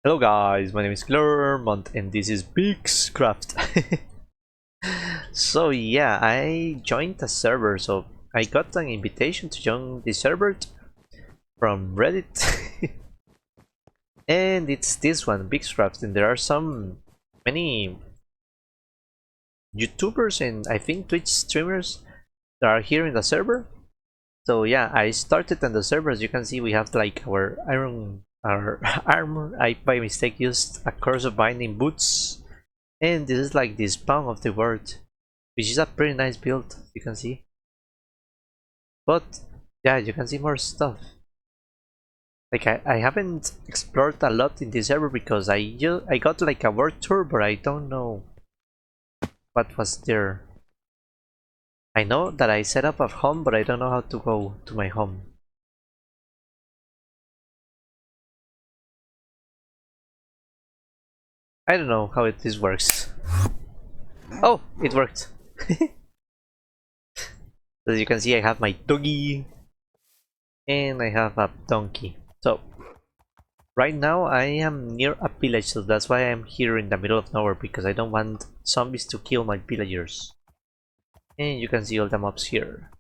Hello guys, my name is Clermont and this is Beakscraft. So yeah, I joined the server, so I got an invitation to join the server from Reddit. And it's this one, Beakscraft, and there are many YouTubers and I think Twitch streamers that are here in the server. So yeah, I started on the server. As you can see, we have like our our armor. I by mistake used a curse of binding boots, and this is like the spawn of the world, which is a pretty nice build. You can see, but yeah, you can see more stuff. Like I haven't explored a lot in this server because I got like a world tour, but I don't know what was there. I know that I set up a home, but I don't know how to go to my home. I don't know how this works. Oh, it worked. As you can see, I have my doggy and I have a donkey. So right now I am near a village, so that's why I'm here in the middle of nowhere, because I don't want zombies to kill my villagers. And you can see all the mobs here.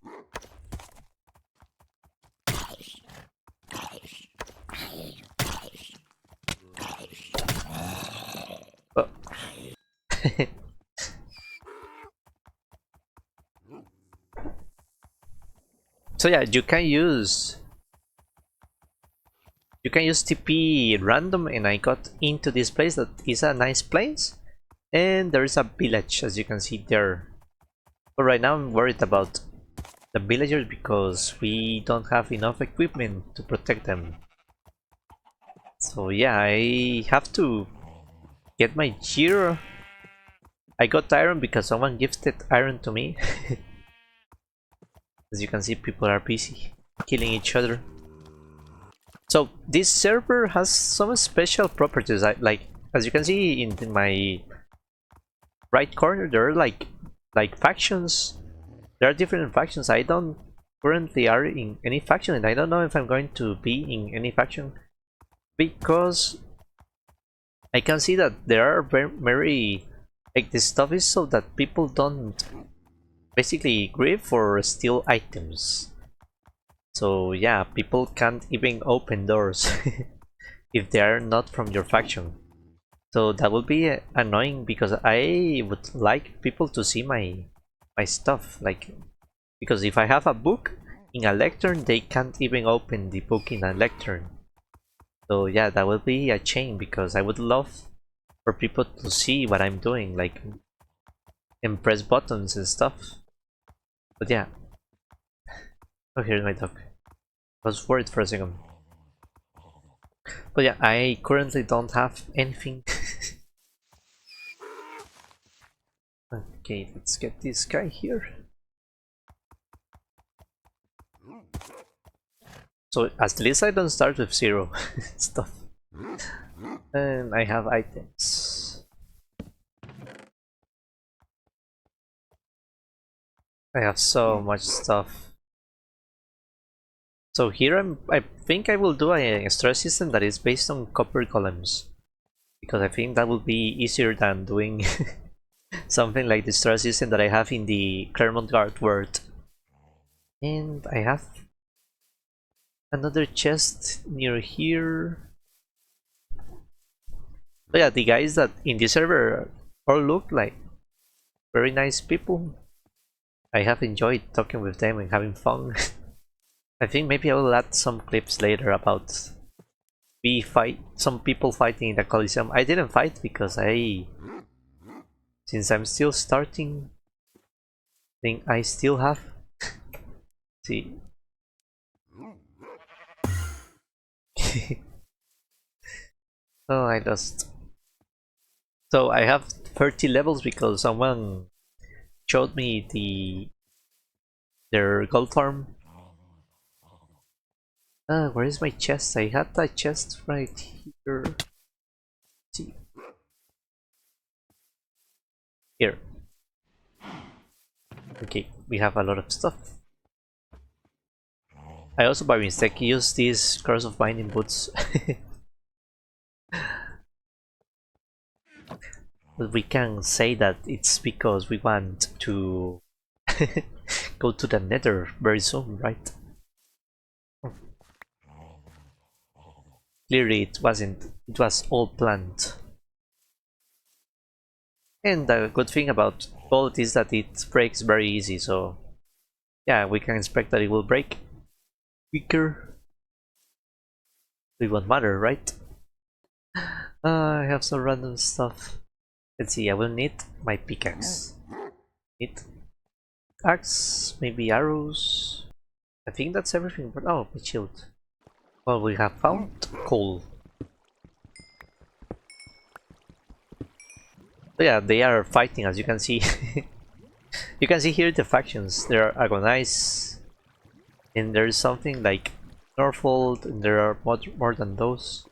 Oh. So yeah, you can use TP random, and I got into this place that is a nice place, and there is a village, as you can see there. But right now I'm worried about the villagers because we don't have enough equipment to protect them. So yeah, I have to get my gear. I got iron because someone gifted iron to me. As you can see, people are busy killing each other. So this server has some special properties. Like, as you can see in my right corner, there are like factions. There are different factions. I don't currently are in any faction, and I don't know if I'm going to be in any faction, because I can see that there are very like, this stuff is so that people don't basically grieve or steal items. So yeah, people can't even open doors if they are not from your faction. So that would be annoying, because I would like people to see my stuff, like, because if I have a book in a lectern, they can't even open the book in a lectern. So yeah, that will be a shame, because I would love for people to see what I'm doing, like, and press buttons and stuff. But yeah. Oh, here's my dog. I was worried for a second. But yeah, I currently don't have anything. Okay, let's get this guy here. So at least I don't start with 0 stuff. And I have items. I have so much stuff. So here I think I will do a stress system that is based on copper golems, because I think that will be easier than doing something like the stress system that I have in the Clermont Guard world. And I have another chest near here. But yeah, the guys that in this server all look like very nice people. I have enjoyed talking with them and having fun. I think maybe I will add some clips later about some people fighting in the Coliseum. I didn't fight because since I'm still starting, I think I still have. See. Oh, I lost. So I have 30 levels because someone showed me their gold farm. Where is my chest? I had that chest right here. Let's see. Here. Okay, we have a lot of stuff. I also by mistake used these Curse of Binding boots. But we can say that it's because we want to go to the nether very soon, right? Clearly it wasn't, it was all planned. And the good thing about gold is that it breaks very easy, so yeah, we can expect that it will break quicker. It won't matter, right? I have some random stuff. Let's see, I will need my pickaxe. Need axe, maybe arrows. I think that's everything, but oh, my shield. Well, we have found coal. So yeah, they are fighting, as you can see. You can see here the factions. There are Agonize, and there is something like Norfold, and there are more than those.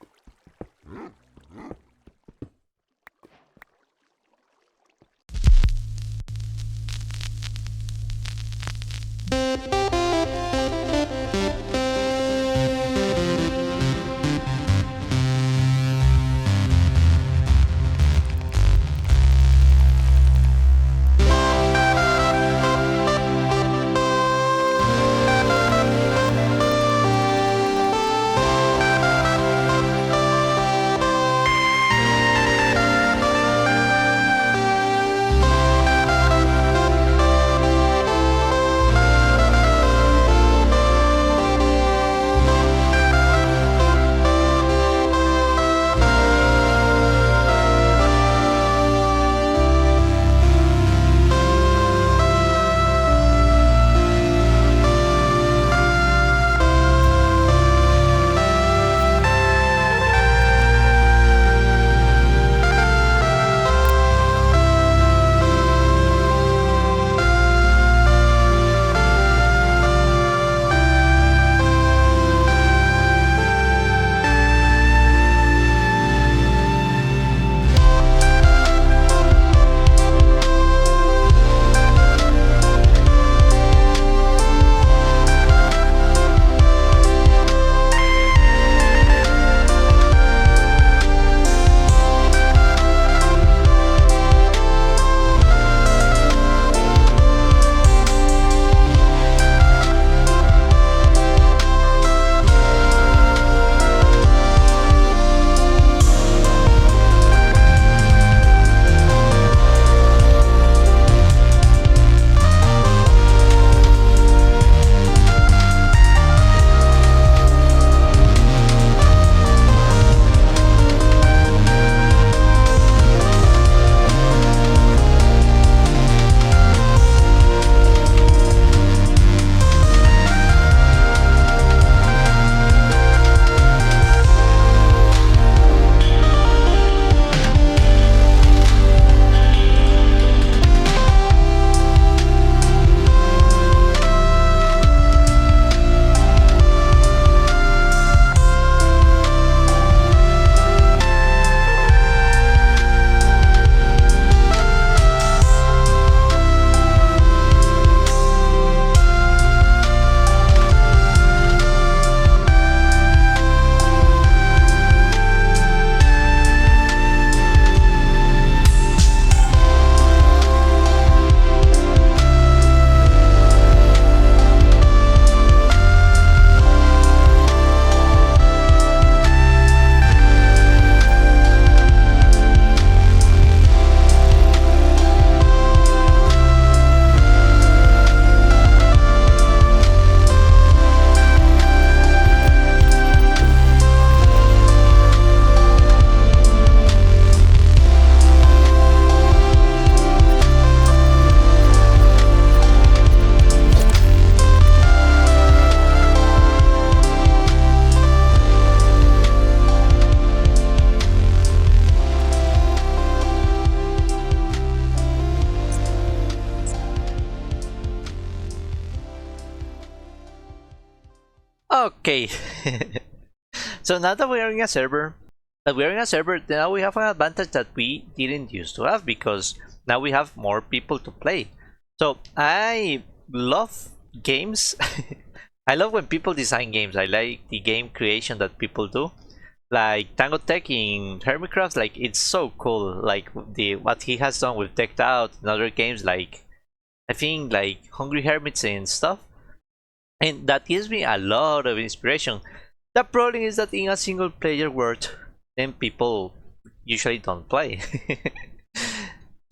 Okay. So now that we are in a server, now we have an advantage that we didn't used to have, because now we have more people to play. So I love games. I love when people design games. I like the game creation that people do. like Tango Tech in Hermitcraft, like it's so cool. Like the what he has done with Decked Out and other games, like I think like Hungry Hermits and stuff, and that gives me a lot of inspiration. The problem is that in a single player world, then people usually don't play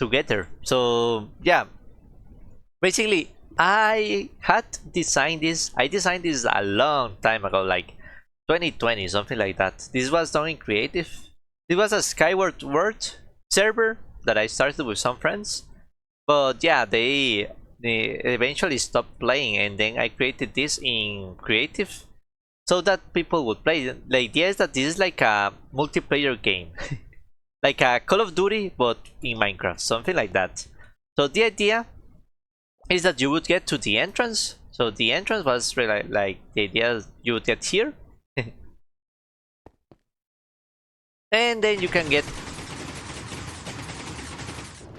together. So yeah, basically I had designed this. I designed this a long time ago, like 2020, something like that. This was done in creative. It was a Skyward World server that I started with some friends, but yeah, they eventually stopped playing, and then I created this in creative so that people would play. The idea is that this is like a multiplayer game, like a Call of Duty but in Minecraft, something like that. So the idea is that you would get to the entrance. So the entrance was really like the idea you would get here, and then you can get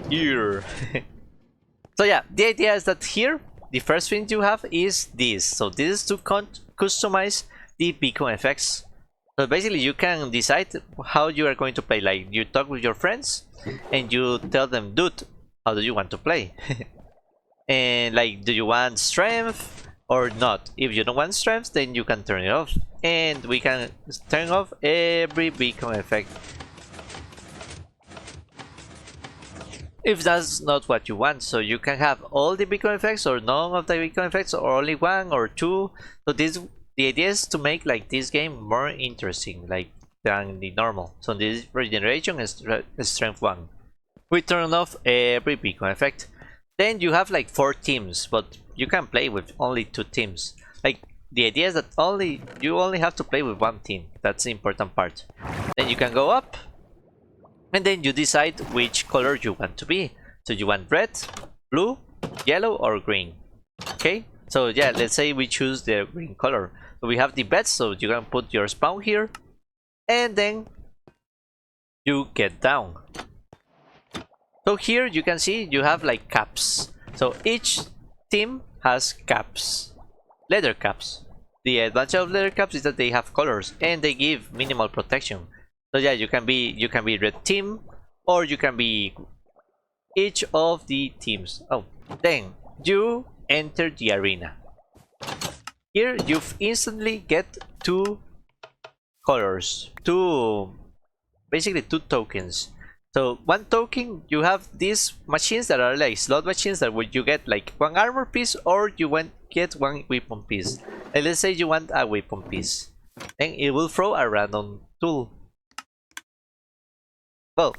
here. So yeah, the idea is that here the first thing you have is this. So this is to customize the beacon effects. So basically you can decide how you are going to play. Like you talk with your friends and you tell them, dude, how do you want to play? And like, do you want strength or not? If you don't want strength, then you can turn it off, and we can turn off every beacon effect if that's not what you want. So you can have all the beacon effects or none of the beacon effects, or only one or two. So the idea is to make like this game more interesting like than the normal. So this regeneration is strength 1. We turn off every beacon effect. Then you have like 4 teams, but you can play with only 2 teams. Like the idea is that you only have to play with 1 team. That's the important part. Then you can go up, and then you decide which color you want to be. So you want red, blue, yellow, or green. Okay, so yeah, let's say we choose the green color. So we have the beds, so you can put your spawn here, and then you get down. So here you can see you have like caps. So each team has caps, leather caps. The advantage of leather caps is that they have colors and they give minimal protection. So yeah, you can be red team, or you can be each of the teams. Oh, then you enter the arena. Here you instantly get 2 colors, basically 2 tokens. So 1 token, you have these machines that are like slot machines that would you get like 1 armor piece, or you get 1 weapon piece. And let's say you want a weapon piece, then it will throw a random tool. Well,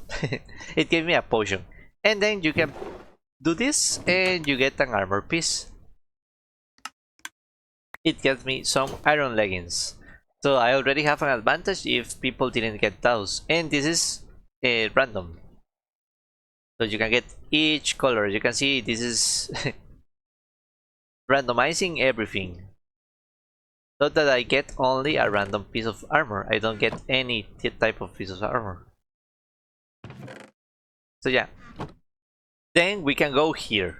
it gave me a potion, and then you can do this and you get an armor piece. It gets me some iron leggings, so I already have an advantage if people didn't get those, and this is random. So you can get each color. You can see this is randomizing everything, so that I get only a random piece of armor. I don't get any type of piece of armor. So yeah, then we can go here.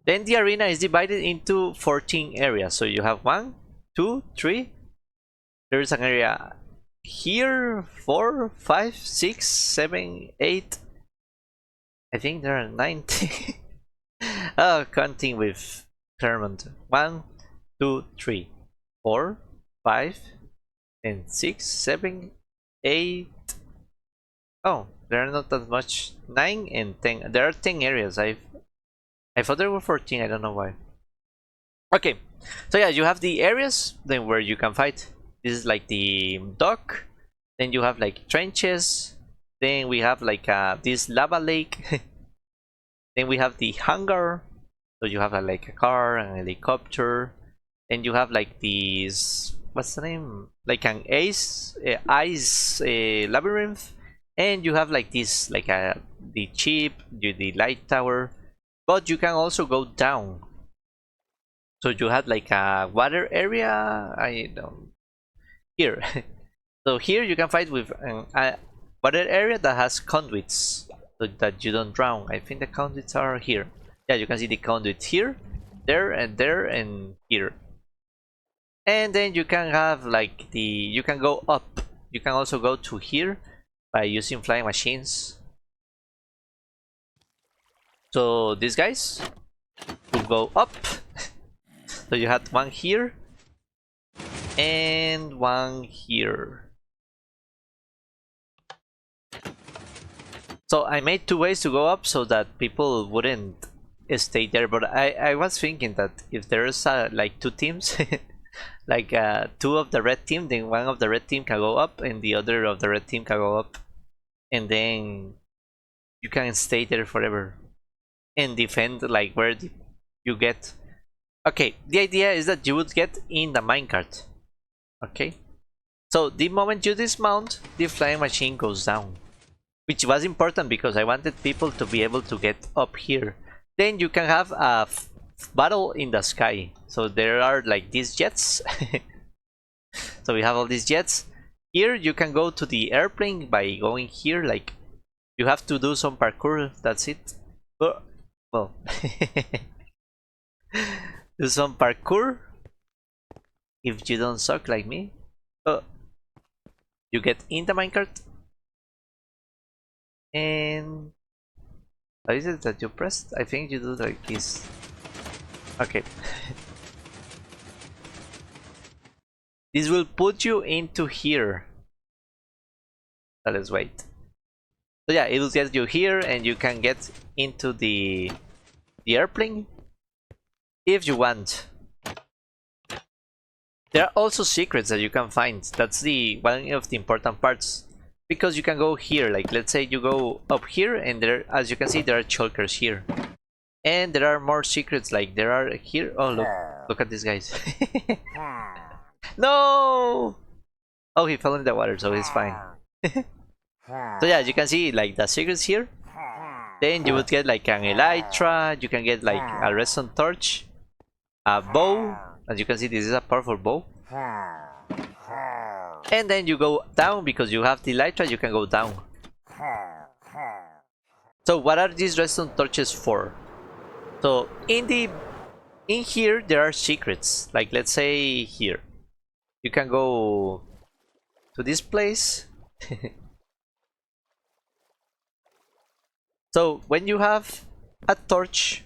Then the arena is divided into 14 areas. So you have 1, 2, 3. There's an area here, 4, 5, 6, 7, 8. I think there are 90. Oh, counting with Clermont. 1, 2, 3, 4, 5, and 6, 7, 8. Oh, there are not that much. 9 and 10. There are 10 areas. I thought there were 14. I don't know why. Okay, so yeah, you have the areas then where you can fight. This is like the dock. Then you have like trenches. Then we have like this lava lake. Then we have the hangar. So you have like a car, an helicopter. Then you have like these, what's the name? Like an ice labyrinth. And you have like this, like the chip, the light tower. But you can also go down. So you have like a water area. I don't here. So here you can fight with a water area that has conduits, so that you don't drown. I think the conduits are here. Yeah, you can see the conduit here, there, and here. And then you can have like you can go up. you can also go to here by using flying machines. So these guys will go up. So you had one here and one here. So I made two ways to go up so that people wouldn't stay there, but I was thinking that if there's like two teams, like two of the red team, then one of the red team can go up and the other of the red team can go up, and then you can stay there forever and defend like where you get. Okay, the idea is that you would get in the minecart. Okay, so the moment you dismount, the flying machine goes down, which was important because I wanted people to be able to get up here. Then you can have a battle in the sky. So there are like these jets. So we have all these jets. Here you can go to the airplane by going here. Like you have to do some parkour. That's it. Well, do some parkour. If you don't suck like me, you get in the minecart. And what is it that you pressed? I think you do like this. Okay. This will put you into here. So let's wait. So yeah, it will get you here and you can get into the airplane if you want. There are also secrets that you can find. That's the one of the important parts. Because you can go here, like let's say you go up here and there, as you can see, there are chokers here. And there are more secrets, like there are here. Oh, look at these guys. No! Oh, he fell in the water, so he's fine. So yeah, you can see like the secrets here. Then you would get like an elytra, you can get like a redstone torch, a bow. As you can see, this is a powerful bow. And then you go down because you have the elytra, you can go down. So what are these redstone torches for? So in here there are secrets. Like let's say here, you can go to this place. So when you have a torch,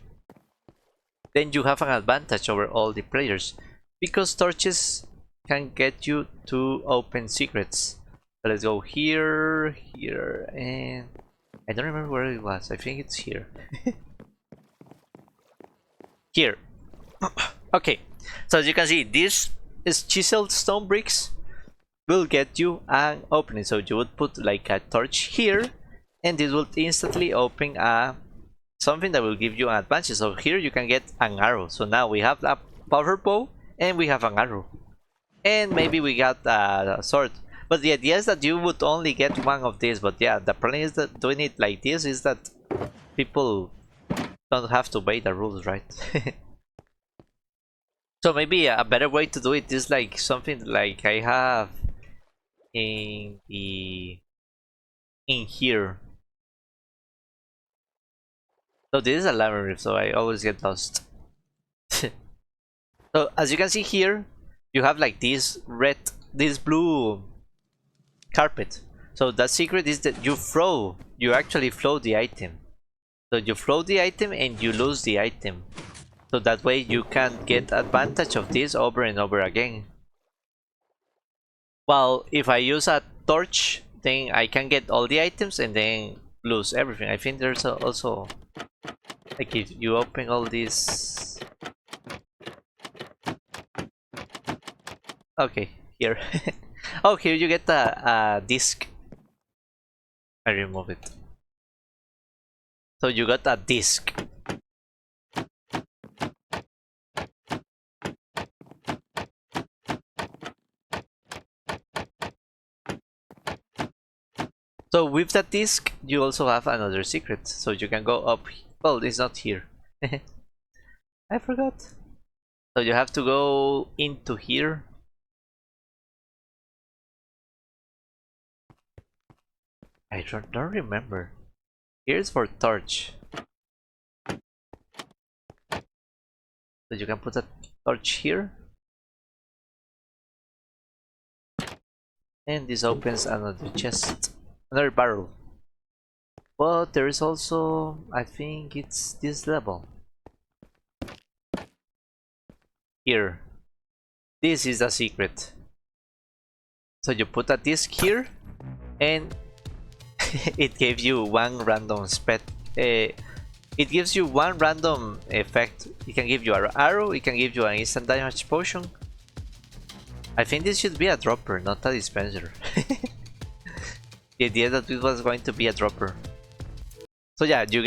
then you have an advantage over all the players, because torches can get you to open secrets. So let's go here, here, and I don't remember where it was. I think it's here. Here. Okay, so as you can see, this is chiseled stone bricks will get you an opening. So you would put like a torch here, and this will instantly open something that will give you an advantage. So here you can get an arrow. So now we have a power bow and we have an arrow, and maybe we got a sword. But the idea is that you would only get one of these. But yeah, the problem is that doing it like this is that people don't have to obey the rules, right? So maybe a better way to do it is like something like I have in here. So this is a labyrinth, so I always get lost. So as you can see here, you have like this blue carpet. So the secret is that you actually throw the item. So you throw the item and you lose the item. So that way you can get advantage of this over and over again. While if I use a torch, then I can get all the items and then lose everything. I think there's also like if you open all these. Okay, here. Oh, here you get a disc. I remove it. So you got a disc. So with that disc, you also have another secret. So you can go up. Well, it's not here. I forgot. So you have to go into here. I don't remember. Here's for torch. So you can put a torch here. And this opens another chest, another barrel. But there is also, I think it's this level. Here. This is the secret. So you put a disc here, and it gives you one random it gives you one random effect. It can give you an arrow, it can give you an instant damage potion. I think this should be a dropper, not a dispenser. The idea that it was going to be a dropper. So yeah, you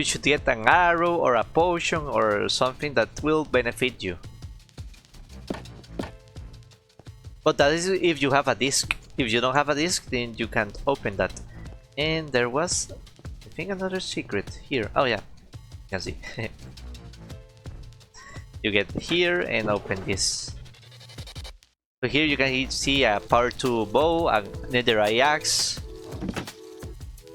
should get an arrow or a potion or something that will benefit you. But that is if you have a disc. If you don't have a disc, then you can't open that. And there was, I think, another secret here. Oh yeah, you can see. You get here and open this. So here you can see a power 2 bow, a netherite axe.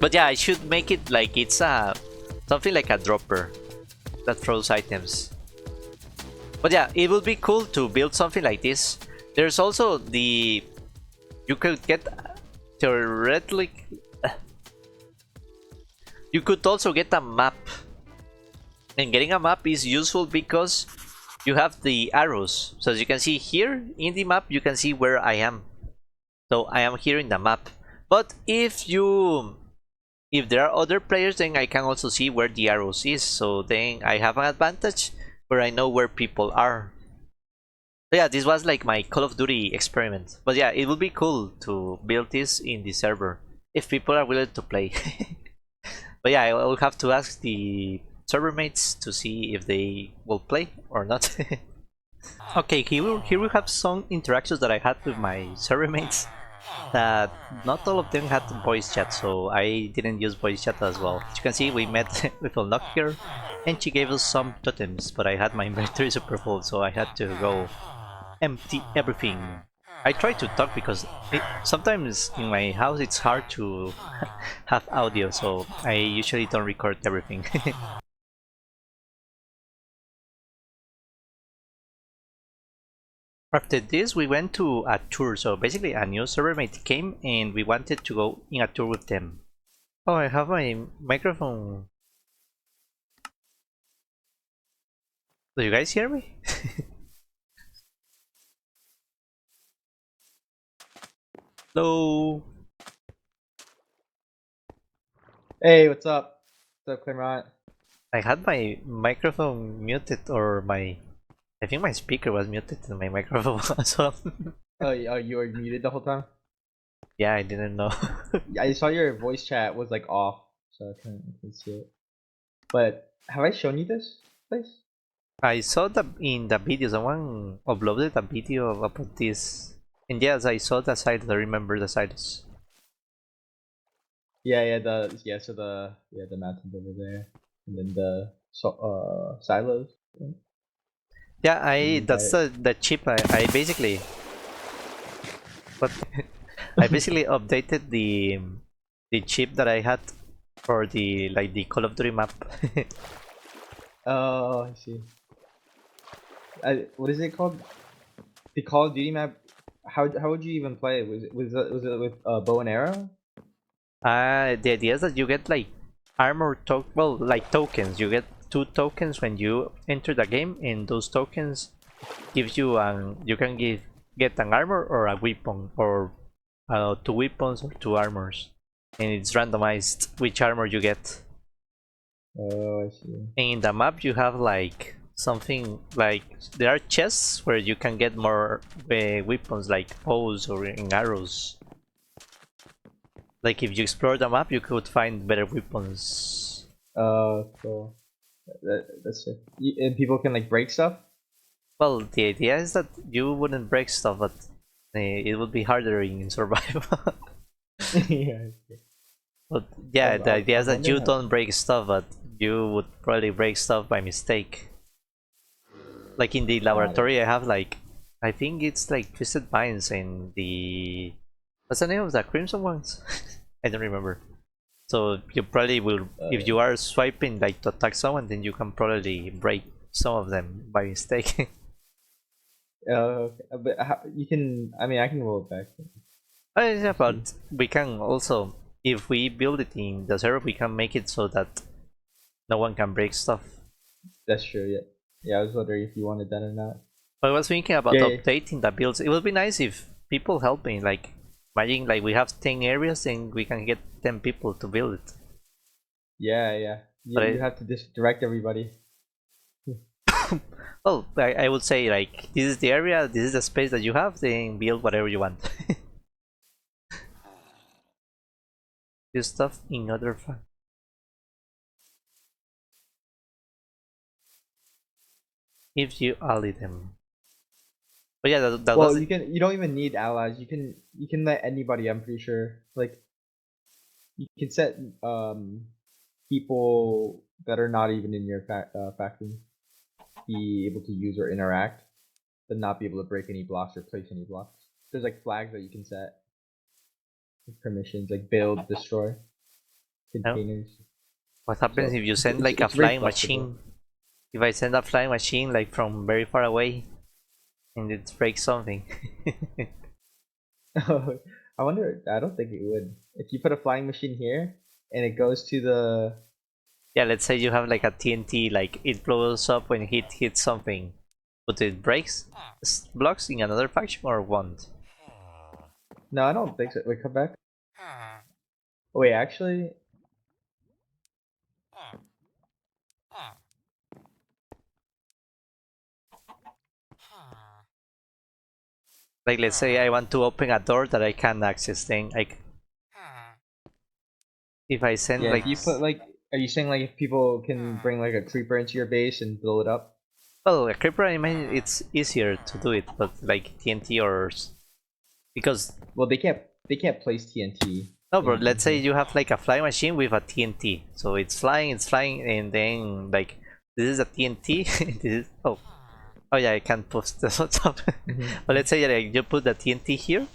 But yeah, I should make it like it's something like a dropper that throws items. But yeah, it would be cool to build something like this. There's also you could get theoretically, you could also get a map. And getting a map is useful because you have the arrows. So as you can see here in the map, you can see where I am. So I am here in the map. But if there are other players, then I can also see where the arrows is. So then I have an advantage where I know where people are. So yeah, this was like my Call of Duty experiment. But yeah, it would be cool to build this in the server if people are willing to play. But yeah, I will have to ask the server mates to see if they will play or not. Okay, here we have some interactions that I had with my server mates. That not all of them had voice chat, so I didn't use voice chat as well. As you can see, we met with Unlock here, and she gave us some totems, but I had my inventory super full, so I had to go empty everything. I try to talk because sometimes in my house it's hard to have audio, so I usually don't record everything. After this, we went to a tour, so basically a new server mate came and we wanted to go in a tour with them. Oh, I have my microphone. Do you guys hear me? Hello? Hey, what's up? What's up, Claremont? I had my microphone muted, or I think my speaker was muted and my microphone as well. Oh, you were muted the whole time? Yeah, I didn't know. Yeah, I saw your voice chat was like off, so I couldn't see it. But have I shown you this place? I saw in the video, someone uploaded a video about this. And yes, I saw the site, I remember the sites. Yeah, so the mountains over there, and then the silos. Yeah, You got that's it. the chip I basically, but I basically updated the chip that I had for the Call of Duty map. Oh, I see. What is it called? The Call of Duty map. How would you even play it? Was it with bow and arrow? The idea is that you get like like tokens. You get 2 tokens when you enter the game, and those tokens gives you you can get an armor or a weapon, or 2 weapons or 2 armors, and it's randomized which armor you get. Oh, I see. And in the map you have like something like there are chests where you can get more weapons like bows or arrows. Like if you explore the map, you could find better weapons. Cool. That's it. And people can like break stuff. Well, the idea is that you wouldn't break stuff, but it would be harder in survival. Yeah. But yeah, the idea I is that wonder you how. don't break stuff, but you would probably break stuff by mistake. Like in the Got it. laboratory, I have like, I think it's like Twisted Minds and what's the name of the Crimson ones? I don't remember. So you probably will, if you are swiping like to attack someone, then you can probably break some of them by mistake. Okay. But you can. I mean, I can roll it back. Yeah, See. but we can also, if we build it in the server, we can make it so that no one can break stuff. That's true. Yeah. Yeah. I was wondering if you wanted that or not. I was thinking about Yeah. updating the builds. It would be nice if people help me. Like, imagine like we have 10 areas and we can get 10 people to build it. Yeah. Yeah. But You have to just direct everybody. well, I would say like this is the area, this is the space that you have, then build whatever you want. This stuff in other fun. If you ally them. But yeah, that was Well, it. you can. You don't even need allies. You can. You can let anybody. I'm pretty sure. Like you can set people that are not even in your faction be able to use or interact, but not be able to break any blocks or place any blocks. There's like flags that you can set, like permissions, like build, destroy, No? containers. What happens So if you send like a it's very flying flexible. machine? If I send a flying machine like from very far away and it breaks something. I wonder. I don't think it would. If you put a flying machine here and it goes to the. Yeah, let's say you have like a TNT, like it blows up when it hits something. But it breaks blocks in another faction or won't? No, I don't think so. Wait, come back. Oh, wait, actually, Like let's say I want to open a door that I can't access, then like if I send yeah. like If you put like, are you saying like if people can bring like a creeper into your base and blow it up? well a creeper, I mean it's easier to do it, but like TNT or because Well, they can't place TNT no, bro. in Let's say here. you have like a flying machine with a TNT, so it's flying, and then like this is a TNT. This is oh yeah, I can't post this on top. But let's say like, you put the TNT here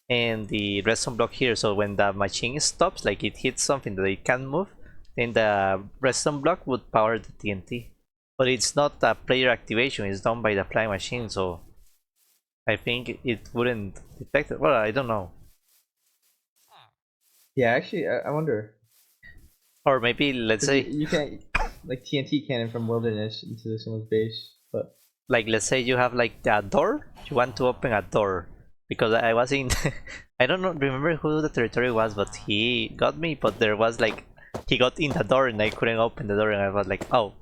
and the redstone block here, so when the machine stops, like it hits something that it can't move, then the redstone block would power the TNT. But it's not a player activation; it's done by the flying machine, so I think it wouldn't detect it. Well, I don't know. Yeah, actually, I wonder Or maybe let's because you, say you can't like TNT cannon from wilderness into someone's base, but like let's say you have like a door, you want to open a door, because I was in I don't know, remember who the territory was, but he got me, but there was like he got in the door and I couldn't open the door, and I was like, oh,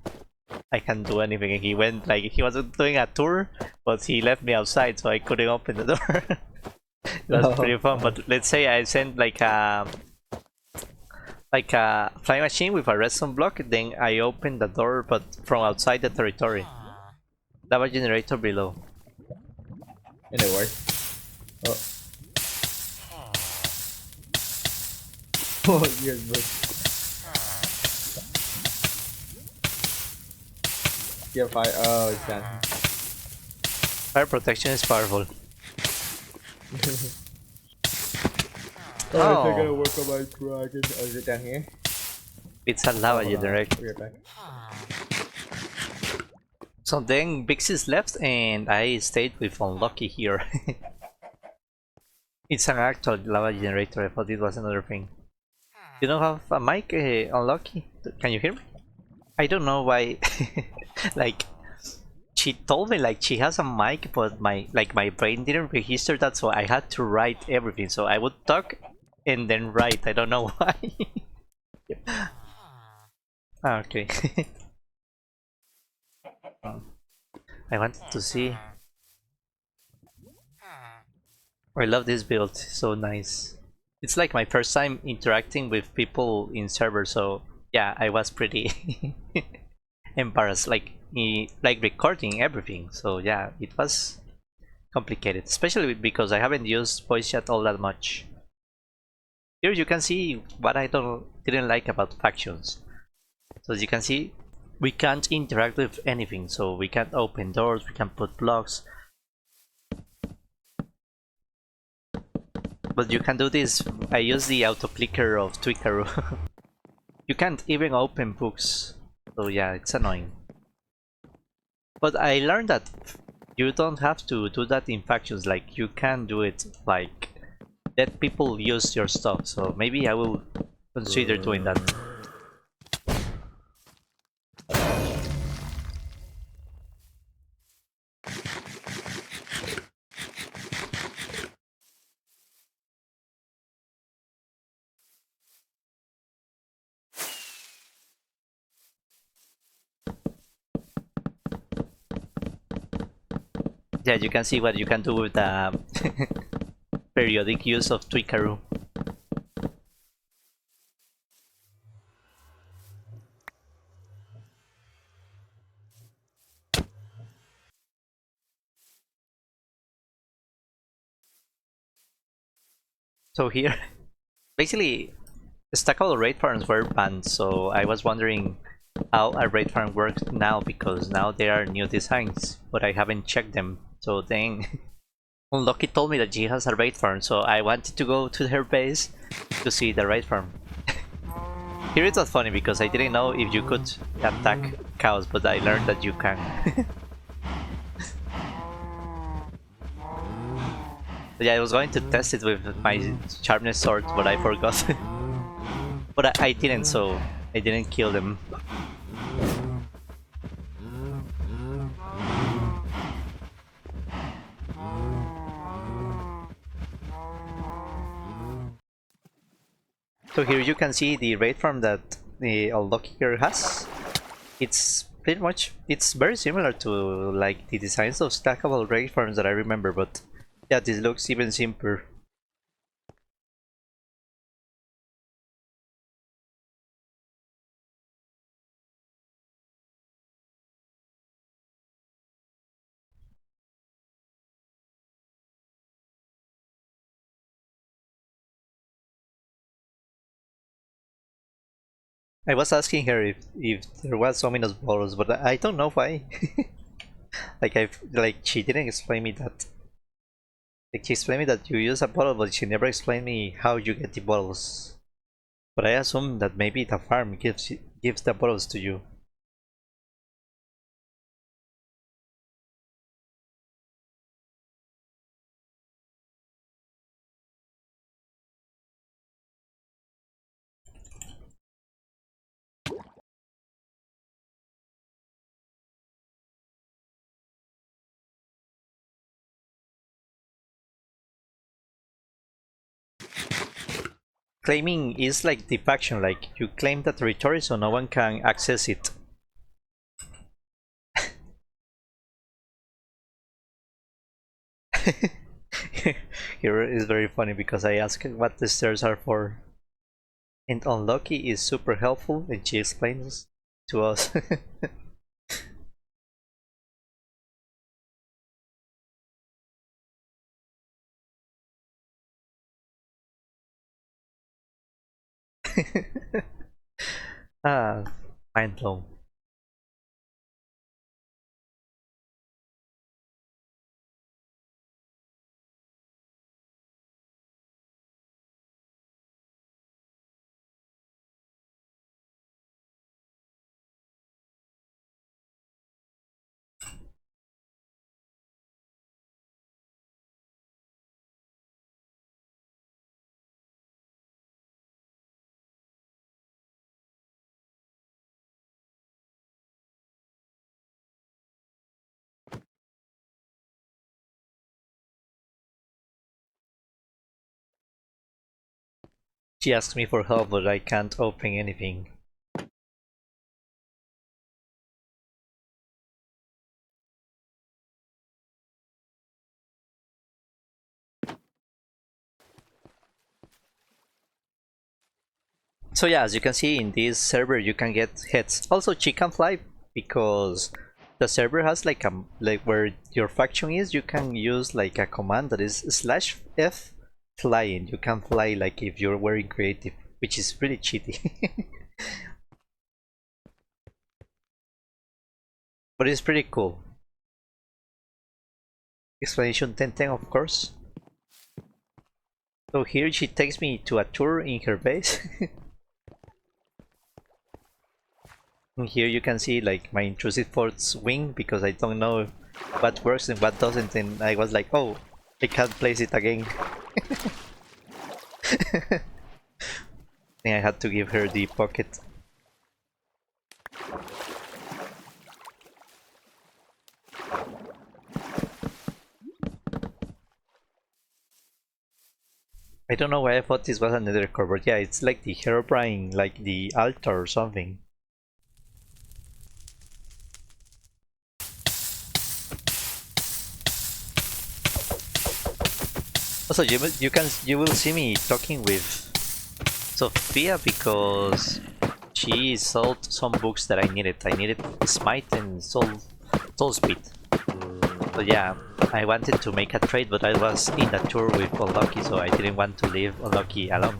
I can't do anything. And he went like he was doing a tour, but he left me outside, so I couldn't open the door. It was pretty fun. But let's say I sent like a flying machine with a redstone block, then I opened the door but from outside the territory. Lava generator below. and it worked. Oh, oh, yours worked. You have fire. Oh, it's dancing. Fire protection is powerful. Alright, so I gotta Oh, work on my dragon. Oh, is it down here? it's a Oh, lava hold on. I'll generator. be right back. So then Bixis left and I stayed with Unlucky here. It's an actual lava generator, I thought it was another thing. You don't have a mic, Unlucky? Can you hear me? I don't know why, like, she told me like she has a mic, but my brain didn't register that, so I had to write everything. So I would talk and then write. I don't know why. Ah, okay. I wanted to see. I love this build. So nice. It's like my first time interacting with people in server, so yeah, I was pretty embarrassed, like like recording everything. So yeah, it was complicated, especially because I haven't used voice chat all that much. Here you can see what I didn't like about factions. So as you can see, we can't interact with anything, so we can't open doors, we can't put blocks, but you can do this. I use the auto clicker of Twikaru. You can't even open books, so yeah, it's annoying. But I learned that You don't have to do that in factions, like you can do it like let people use your stuff, so maybe I will consider doing that. Yeah, you can see what you can do with the periodic use of Twikaru. So here, basically, stackable raid farms were banned, so I was wondering how a raid farm works now, because now there are new designs, but I haven't checked them, so dang. Unlucky told me that she has a raid farm, so I wanted to go to her base to see the raid farm. Here it was funny because I didn't know if you could attack cows, but I learned that you can. Yeah, I was going to test it with my sharpness sword, but I forgot. But I didn't, so I didn't kill them. So here you can see the raid farm that the Unlucky here has. It's pretty much, it's very similar to like the designs of stackable raid farms that I remember, but yeah, this looks even simpler. I was asking her if there was ominous bottles, but I don't know why. Like she didn't explain me that. Like she explained me that you use a bottle, but she never explained me how you get the bottles. But I assume that maybe the farm gives the bottles to you. Claiming is like the faction, like you claim that territory so no one can access it. Here is very funny because I asked what the stairs are for. And Unlucky is super helpful and she explains to us. Ah, mind blown. She asked me for help, but I can't open anything. So yeah, as you can see in this server you can get hits. Also she can fly because the server has like a like where your faction is, you can use like a command that is /F flying. You can fly like if you're wearing creative, which is really cheaty. But it's pretty cool. Explanation 1010 of course. So here she takes me to a tour in her base. And here you can see like my intrusive force wing, because I don't know what works and what doesn't, and I was like, oh, I can't place it again. And I had to give her the pocket. I don't know why I thought this was another cupboard. Yeah, it's like the Herobrine, like the altar or something. Also, you will see me talking with Sophia because she sold some books that I needed. I needed Smite and Soul Speed. So yeah, I wanted to make a trade, but I was in a tour with Unlucky, so I didn't want to leave Unlucky alone.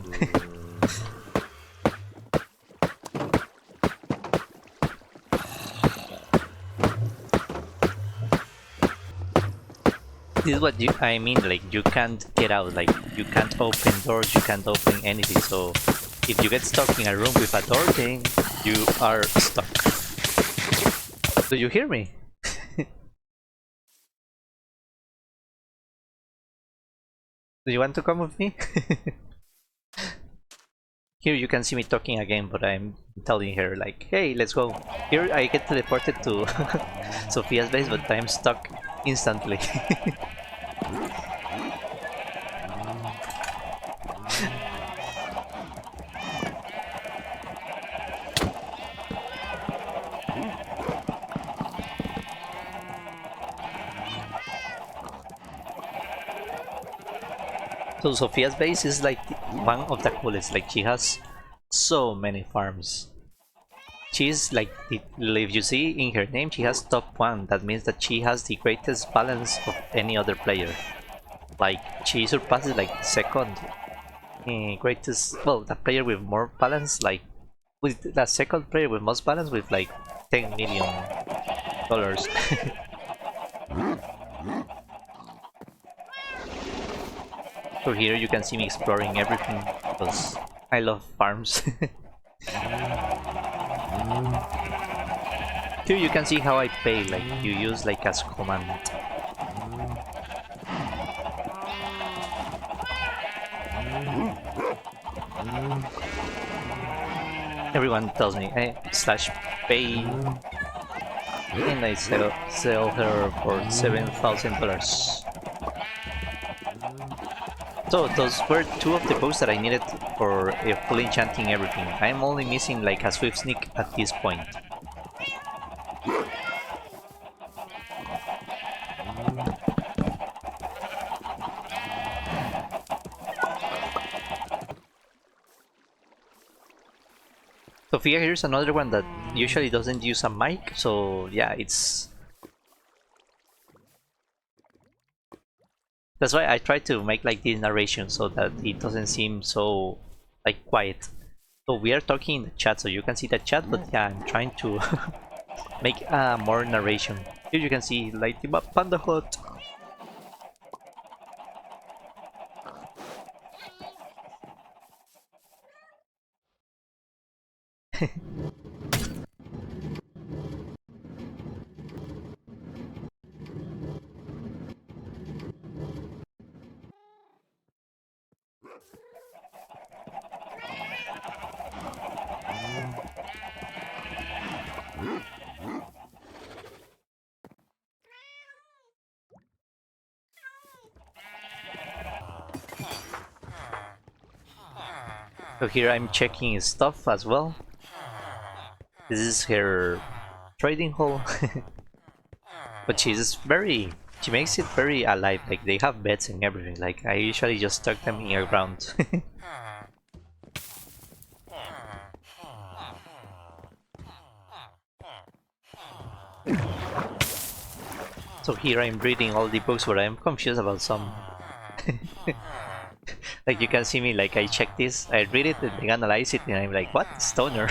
This is what I mean, like you can't get out, like you can't open doors, you can't open anything, so if you get stuck in a room with a door, then you are stuck. Do you hear me? Do you want to come with me? Here you can see me talking again, but I'm telling her like, hey, let's go. Here I get teleported to Sophia's base, but I'm stuck instantly. So Sophia's base is like one of the coolest, like she has so many farms. She's like, if you see in her name, she has top 1. That means that she has the greatest balance of any other player. Like, she surpasses like second greatest, well, the player with more balance, like, with the second player with most balance with like $10 million. So here you can see me exploring everything because I love farms. Here you can see how I pay, like you use like as command. Everyone tells me, hey, slash pay, and I sell her for $7,000. So those were two of the books that I needed for full enchanting everything. I'm only missing like a swift sneak at this point. Sophia here's another one that usually doesn't use a mic, so yeah, that's why I try to make like this narration so that it doesn't seem so like quiet. So we are talking in the chat, so you can see the chat, but yeah, I'm trying to make more narration. Here you can see like the Panda Hut. So here I'm checking stuff as well. This is her trading hall. But she makes it very alive, like they have beds and everything. Like I usually just tuck them in the ground. So here I'm reading all the books, but I'm confused about some. Like you can see me, like I check this, I read it, and I analyze it, and I'm like, what? Stoner?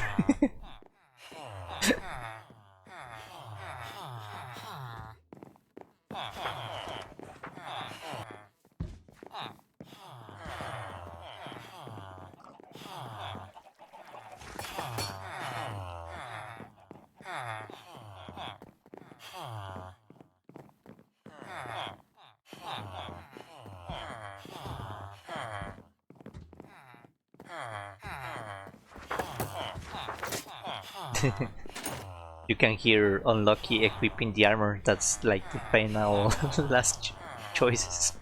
You can hear Unlucky equipping the armor. That's like the final last choices.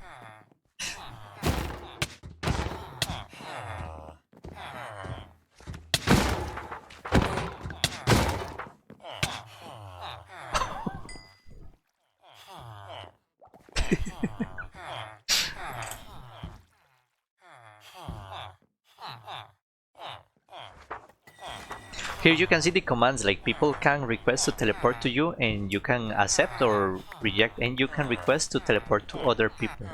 Here you can see the commands, like people can request to teleport to you and you can accept or reject, and you can request to teleport to other people.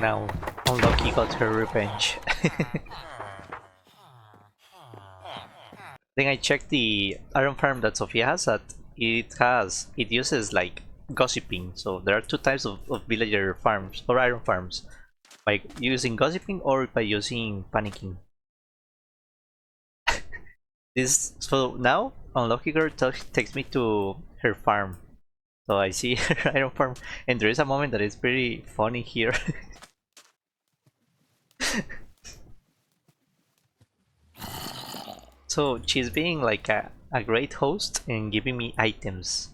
Now, Unlucky got her revenge. Then I checked the iron farm that Sofia has, that it uses like gossiping. So there are two types of villager farms or iron farms, by using gossiping or by using panicking. So now Unlucky Girl takes me to her farm. So I see her iron farm, and there is a moment that is pretty funny here. So she's being like a great host and giving me items.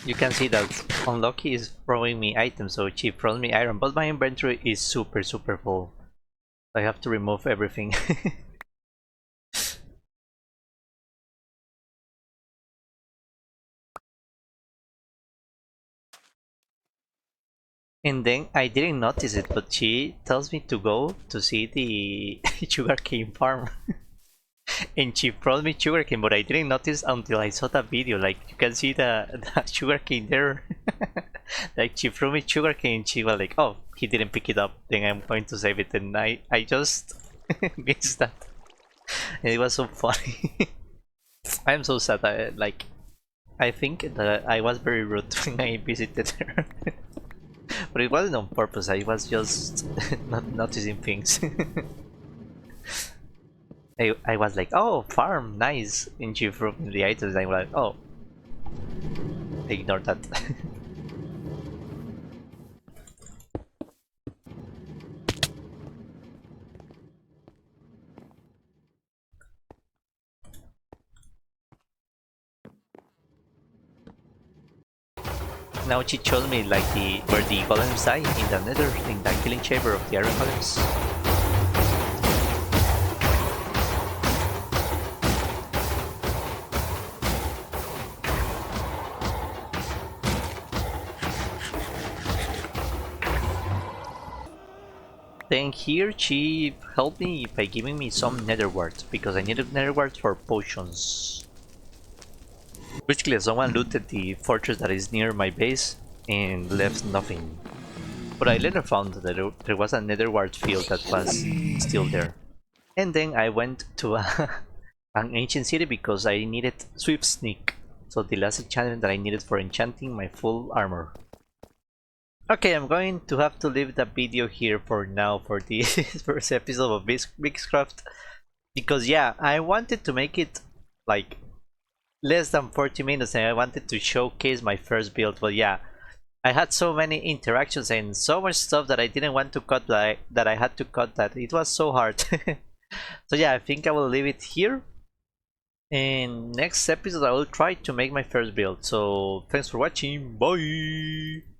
You can see that Unlucky is throwing me items, so she throws me iron, but my inventory is super full. I have to remove everything. And then I didn't notice it, but she tells me to go to see the sugarcane farm. And she brought me sugarcane, but I didn't notice until I saw the video. Like, you can see the sugarcane there. Like, she threw me sugarcane, she was like, oh, he didn't pick it up, then I'm going to save it. And I just missed that. And it was so funny. I'm so sad. I think that I was very rude when I visited her. But it wasn't on purpose, I was just not noticing things. I was like, oh, farm, nice, and she threw me the items, and I was like, oh, ignore that. Now she showed me like where the golems die in the nether, in the killing chamber of the iron golems. Then here she helped me by giving me some nether warts, because I needed nether warts for potions. Basically, someone looted the fortress that is near my base and left nothing. But I later found that there was a nether wart field that was still there. And then I went to an ancient city because I needed Swift Sneak. So the last enchantment that I needed for enchanting my full armor. Okay, I'm going to have to leave the video here for now for this first episode of Beakscraft. Because yeah, I wanted to make it like less than 40 minutes and I wanted to showcase my first build, but yeah, I had so many interactions and so much stuff that I didn't want to cut, that I had to cut, that it was so hard. So yeah, I think I will leave it here. And next episode I will try to make my first build. So thanks for watching, bye!